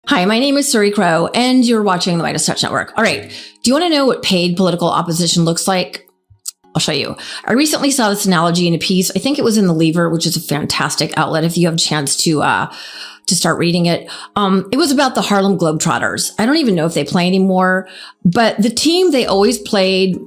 Hi, my name is Suri Crow, and you're watching the Midas Touch Network. All right. Do you want to know what paid political opposition looks like? I'll show you. I recently saw this analogy in a piece. I think it was in The Lever, which is a fantastic outlet if you have a chance to start reading it. It was about the Harlem Globetrotters. I don't even know if they play anymore, but the team they always played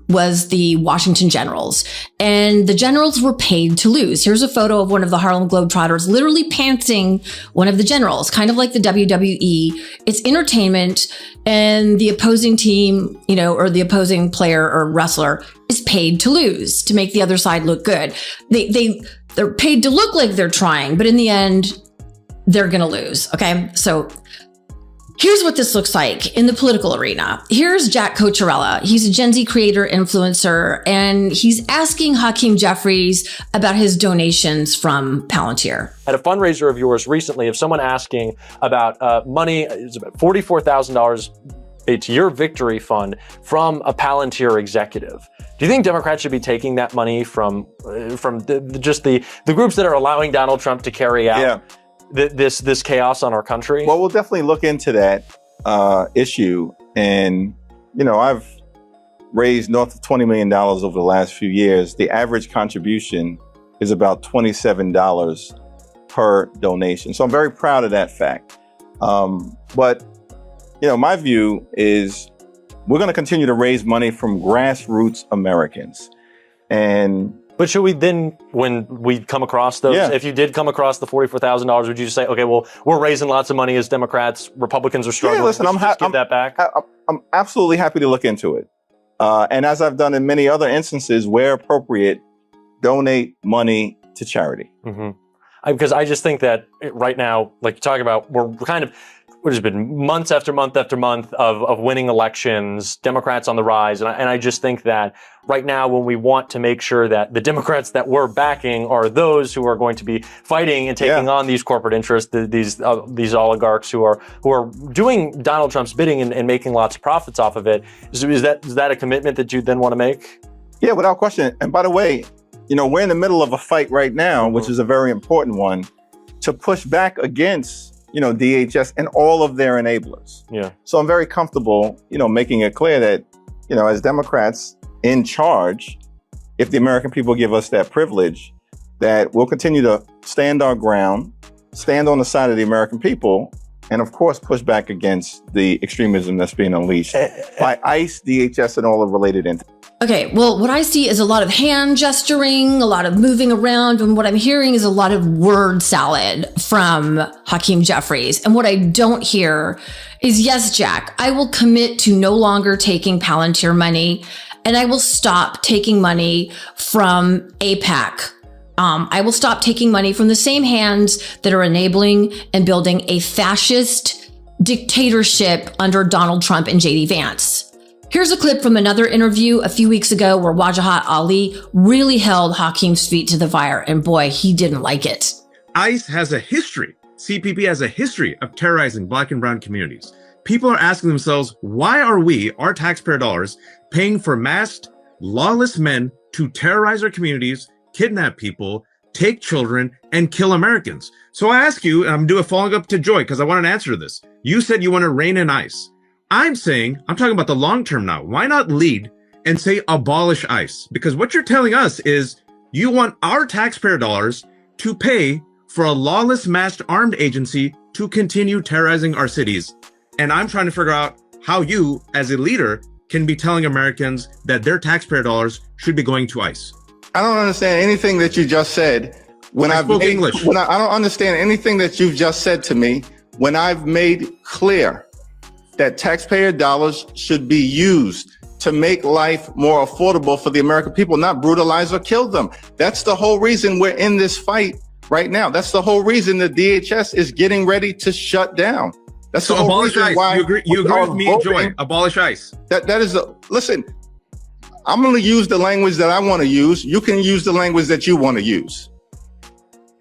was the Washington Generals, and the Generals were paid to lose. Here's a photo of one of the Harlem Globetrotters literally pantsing one of the Generals, kind of like the WWE. It's entertainment, and the opposing team, or the opposing player or wrestler is paid to lose to make the other side look good. They're paid to look like they're trying, but in the end, they're going to lose. Okay. So here's what this looks like in the political arena. Here's Jack Cocherella. He's a Gen Z creator, influencer, and he's asking Hakeem Jeffries about his donations from Palantir. At a fundraiser of yours recently, of someone asking about money, it's about $44,000. It's your victory fund from a Palantir executive. Do you think Democrats should be taking that money from the groups that are allowing Donald Trump to carry out this chaos on our country? Well, we'll definitely look into that issue. And, I've raised north of $20 million over the last few years. The average contribution is about $27 per donation. So I'm very proud of that fact. But my view is we're going to continue to raise money from grassroots Americans. But should we then, when we come across those, if you did come across the $44,000, would you just say, okay, well, we're raising lots of money as Democrats, Republicans are struggling. Yeah, listen, give that back? I'm absolutely happy to look into it. And as I've done in many other instances where appropriate, donate money to charity. Mm-hmm. Because I just think that right now, like you talk about, we're kind of, what has been months after month after month of winning elections, Democrats on the rise. And I just think that right now, when we want to make sure that the Democrats that we're backing are those who are going to be fighting and taking on these corporate interests, these oligarchs who are doing Donald Trump's bidding and making lots of profits off of it. Is that a commitment that you then want to make? Yeah, without question. And by the way, we're in the middle of a fight right now, which is a very important one, to push back against DHS and all of their enablers. Yeah. So I'm very comfortable, making it clear that, as Democrats in charge, if the American people give us that privilege, that we'll continue to stand our ground, stand on the side of the American people, and of course, push back against the extremism that's being unleashed by ICE, DHS, and all the related entities. Okay, well, what I see is a lot of hand gesturing, a lot of moving around, and what I'm hearing is a lot of word salad from Hakeem Jeffries. And what I don't hear is, yes, Jack, I will commit to no longer taking Palantir money, and I will stop taking money from AIPAC. I will stop taking money from the same hands that are enabling and building a fascist dictatorship under Donald Trump and JD Vance. Here's a clip from another interview a few weeks ago where Wajahat Ali really held Hakeem's feet to the fire, and boy, he didn't like it. ICE has a history, CPP has a history of terrorizing Black and brown communities. People are asking themselves, why are we, our taxpayer dollars, paying for masked, lawless men to terrorize our communities, kidnap people, take children, and kill Americans? So I ask you, and I'm doing a following up to Joy, because I want an answer to this. You said you want to rein in ICE. I'm talking about the long term now. Why not lead and say abolish ICE? Because what you're telling us is you want our taxpayer dollars to pay for a lawless masked armed agency to continue terrorizing our cities. And I'm trying to figure out how you, as a leader, can be telling Americans that their taxpayer dollars should be going to ICE. I don't understand anything that you just said. I spoke English. I don't understand anything that you've just said to me when I've made clear that taxpayer dollars should be used to make life more affordable for the American people, not brutalize or kill them. That's the whole reason we're in this fight right now. That's the whole reason the DHS is getting ready to shut down. That's so the whole abolish reason ICE. why you agree with me, Joy. Abolish ICE. Listen, I'm going to use the language that I want to use. You can use the language that you want to use.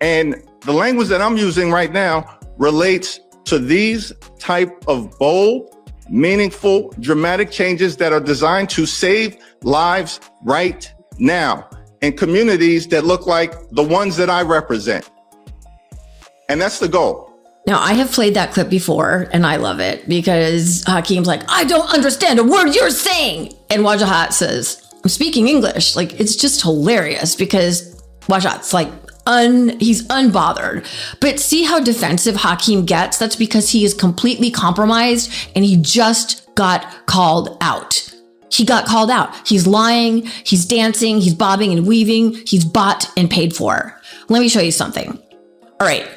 And the language that I'm using right now relates to these type of bold, meaningful, dramatic changes that are designed to save lives right now in communities that look like the ones that I represent. And that's the goal. Now, I have played that clip before, and I love it because Hakeem's like, I don't understand a word you're saying. And Wajahat says, I'm speaking English. Like, it's just hilarious because Wajahat's like, he's unbothered. But see how defensive Hakeem gets? That's because he is completely compromised and he just got called out. He got called out. He's lying, he's dancing, he's bobbing and weaving, he's bought and paid for. Let me show you something. All right.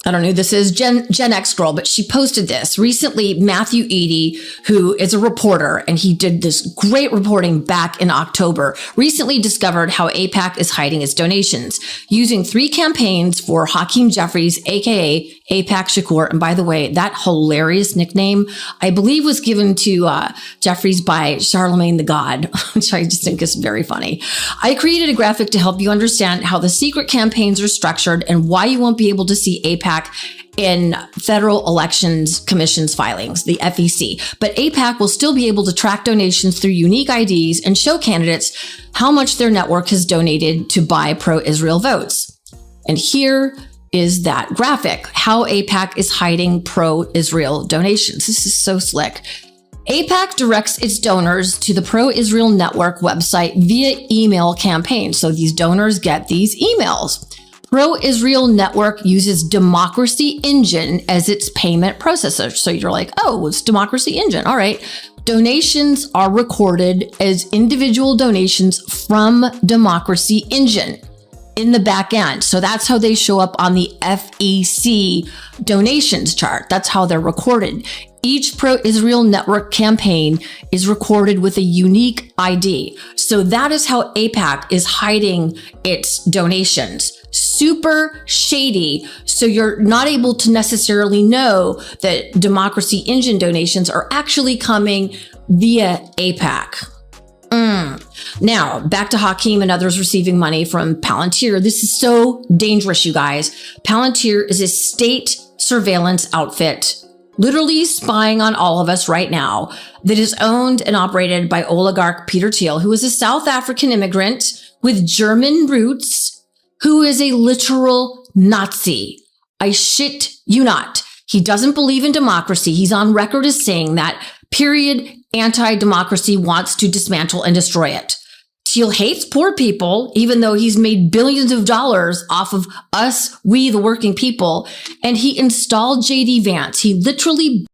I don't know who this is, Gen X girl, but she posted this recently. Matthew Eady, who is a reporter, and he did this great reporting back in October, recently discovered how AIPAC is hiding its donations using 3 campaigns for Hakeem Jeffries, aka AIPAC Shakur. And by the way, that hilarious nickname, I believe, was given to Jeffries by Charlemagne the God, which I just think is very funny. I created a graphic to help you understand how the secret campaigns are structured and why you won't be able to see AIPAC in Federal Elections Commission's filings, the FEC. But AIPAC will still be able to track donations through unique IDs and show candidates how much their network has donated to buy pro-Israel votes. And here is that graphic, how AIPAC is hiding pro-Israel donations. This is so slick. AIPAC directs its donors to the pro-Israel network website via email campaigns. So these donors get these emails. Pro-Israel Network uses Democracy Engine as its payment processor. So you're like, oh, it's Democracy Engine. All right. Donations are recorded as individual donations from Democracy Engine in the back end. So that's how they show up on the FEC donations chart. That's how they're recorded. Each pro-Israel network campaign is recorded with a unique ID. So that is how AIPAC is hiding its donations. Super shady. So you're not able to necessarily know that Democracy Engine donations are actually coming via AIPAC. Now, back to Hakeem and others receiving money from Palantir. This is so dangerous, you guys. Palantir is a state surveillance outfit, literally spying on all of us right now, that is owned and operated by oligarch Peter Thiel, who is a South African immigrant with German roots, who is a literal Nazi. I shit you not. He doesn't believe in democracy. He's on record as saying that, period, anti-democracy, wants to dismantle and destroy it. Thiel hates poor people, even though he's made billions of dollars off of us, we the working people. And he installed JD Vance. He literally